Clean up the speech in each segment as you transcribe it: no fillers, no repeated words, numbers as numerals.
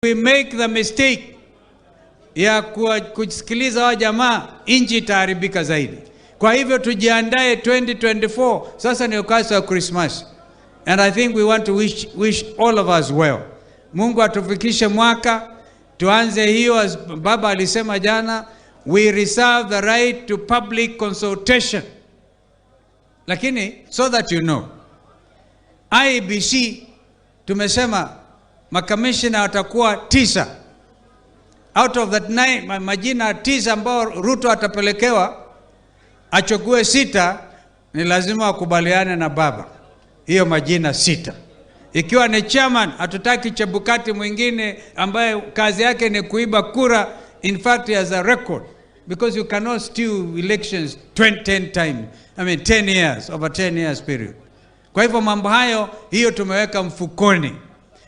we make the mistake ya kusikiliza wa jamaa, inchi itaharibika zaidi. Kwa hivyo tujiandae 2024. Sasa ni wakati wa Christmas. And I think we want to wish all of us well. Mungu atufikishe mwaka, tuanze hiyo, as baba alisema jana, we reserve the right to public consultation. Lakini, so that you know, IEBC tumesema makamishina watakuwa 9. Out of that 9, majina 9 ambao Ruto atapelekewa, achogue 6, ni lazima wakubaliane na baba. Hiyo majina 6. Ikiwa ni chairman, hatutaki Chebukati mwingine ambaye kazi yake ni kuiba kura. In fact, he has a record, because you cannot steal elections 10 times. 10 years, over 10 years period. Kwa hivyo mambo hayo, hiyo tumeweka mfukoni.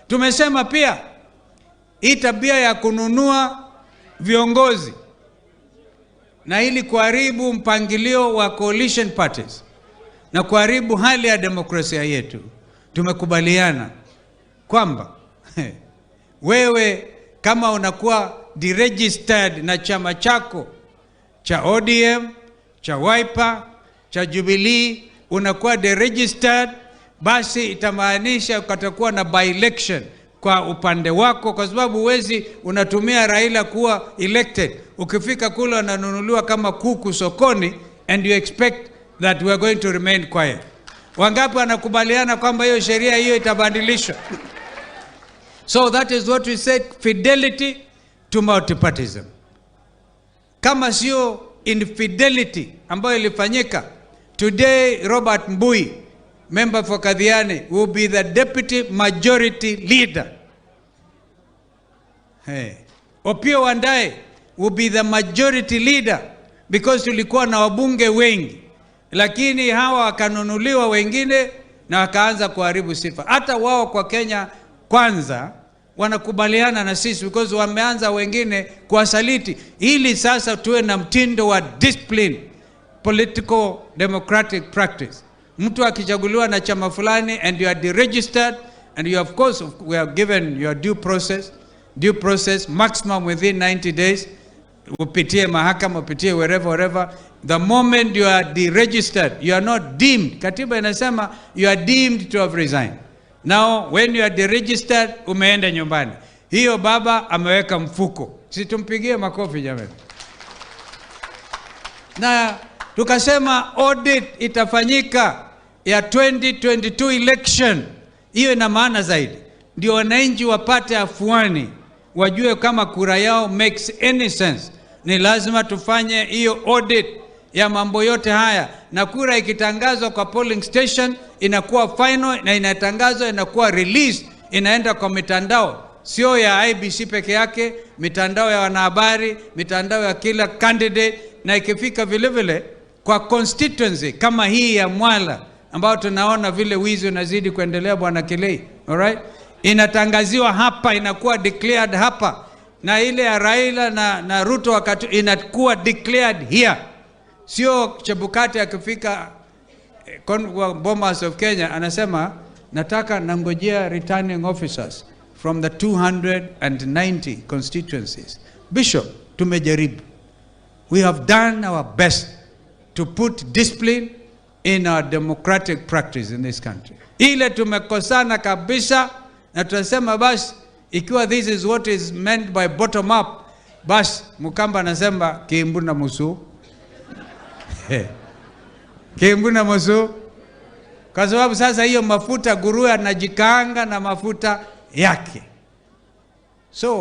Tumesema pia, hii tabia ya kununua viongozi na ili kuharibu mpangilio wa coalition parties na kuharibu hali ya demokrasia yetu, tumekubaliana kwamba wewe kama unakuwa deregistered na chama chako cha ODM, cha Wiper, cha Jubilee, unakuwa deregistered, basi itamaanisha kutakuwa na by-election kwa upande wako, kwa sababu huwezi unatumia Raila kuwa elected, ukifika kule unanunuliwa kama kuku sokoni, and you expect that we are going to remain quiet. Wangapi wanakubaliana kwamba hiyo sheria hiyo itabadilishwa? So that is what we said, fidelity to multipartism. Kama sio infidelity ambayo ilifanyika, today Robert Mbui, member for Kadhiani, will be the deputy majority leader. Opiyo Wandayi will be the majority leader, because tulikuwa na wabunge wengi, lakini hawa wakanunuliwa wengine na wakaanza kuharibu sifa. Hata wao kwa Kenya Kwanza wanakubaliana na sisi, because wameanza wengine kuwasaliti, ili sasa tuwe na mtindo wa discipline, political democratic practice. Mtu akichaguliwa na chama fulani and you are deregistered, and you of course we are given your due process maximum within 90 days, upitie mahakama, upitie wherever. The moment you are deregistered, you are not deemed. Katiba inasema you are deemed to have resigned. Now when you are deregistered, umeenda nyumbani. Hiyo baba ameweka mfuko. Situmpigie makofi jamani. Na tukasema audit itafanyika ya 2022 election. Hiyo ina maana zaidi, ndio wananchi wapate afuani, wajue kama kura yao makes any sense. Ni lazima tufanye hiyo audit ya mambo yote haya, na kura ikitangazwa kwa polling station inakuwa final, na inatangazwa inakuwa release, inaenda kwa mitandao, sio ya IEBC peke yake, mitandao ya wanahabari, mitandao ya kila candidate, na ikifika vile vile kwa constituency kama hii ya Mwala ambao tunaona vile wizi unazidi kuendelea, bwana Kilei, alright, inatangaziwa hapa, inakuwa declared hapa, na ile ya Raila na Ruto wakati inakuwa declared here. Sio Chebukati akifika Bomas of Kenya anasema nataka nangojea returning officers from the 290 constituencies. Bishop, tumejaribu. We have done our best to put discipline in our democratic practice in this country. Ile tumekosana kabisa, na tunasema basi, ikiwa this is what is meant by bottom up, basi Mukamba anasema Kiimbu na Musu. Kiimbu na Musu. Kwa sababu sasa hiyo mafuta nguruwe anajikaanga na mafuta yake.